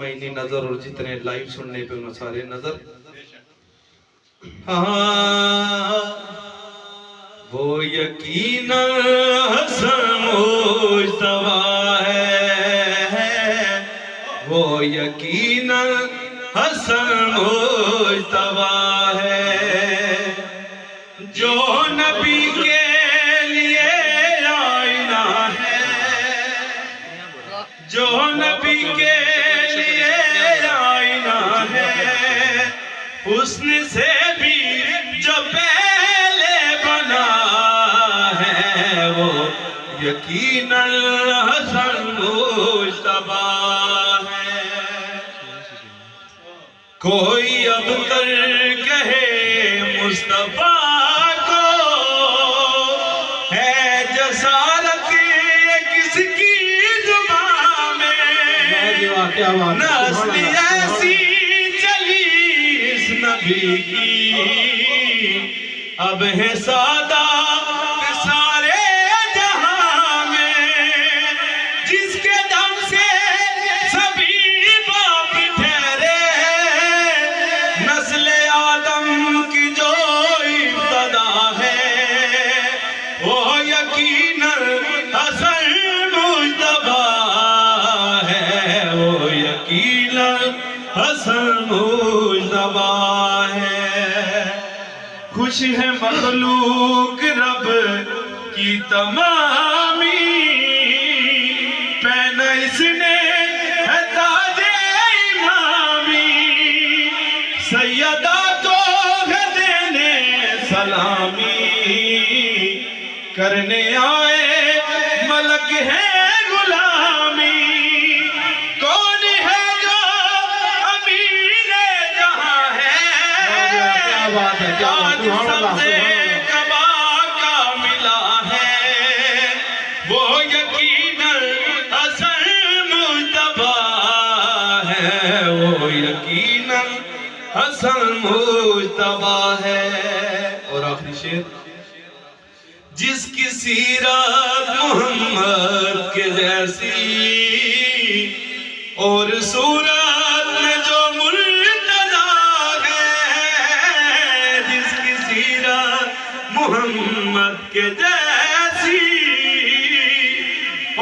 سامعینی نظر اور جتنے لائیو سننے پہ انہیں سارے نظر. وہ یقیناً حسن مجتبیٰ ہے، وہ یقیناً حسن مجتبیٰ ہے، جو نبی کے لیے آئینہ ہے، جو نبی کے لیے آئینہ ہے، حسن سے بھی جو پہلے بنا ہے، وہ یقیناً حسن مجتبیٰ ہے. کوئی اب تر کہے مصطفیٰ کو ہے جسارت کس کی زبان میں، نسل ایسی چلی اس نبی کی، اب ہے سادہ سارے جہاں میں، جس کے دم سے سبھی باپ ٹھہرے، نسل آدم کی جو ابتدا ہے، وہ یقیناً حسن مجتبیٰ ہے، وہ یقیناً حسن مجتبیٰ ہے. خوش ہے مخلوق رب کی تمامی، پہنا اس نے ہے تاج امامی، سیدہ کو ہے دینے سلامی، کرنے آئے ملک ہے غلامی. کون ہے جو امیر جہاں ہے، آج سب سے کبا کا ملا ہے، وہ یقیناً حسن مجتبیٰ ہے، وہ یقیناً حسن مجتبیٰ ہے. اور آخری شعر، جس کی سیرت محمد کے جیسی اور صورت میں جو مرتضیٰ ہے، جس کی سیرت محمد کے جیسی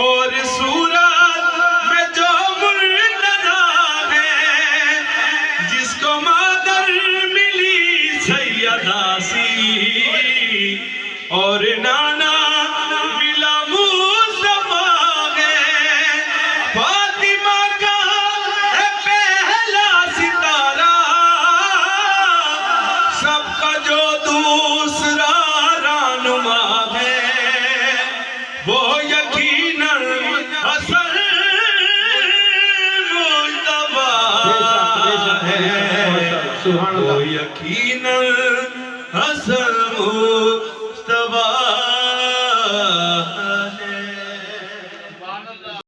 اور صورت میں جو مرتضیٰ ہے، جس کو مادر ملی سیدہ سی اور نانا ملا مصطفیٰ ہے، فاطمہ کا ہے پہلا ستارہ، سب کا جو دوسرا رہنما ہے، وہ یقیناً حسن مجتبیٰ ہے، وہ یقیناً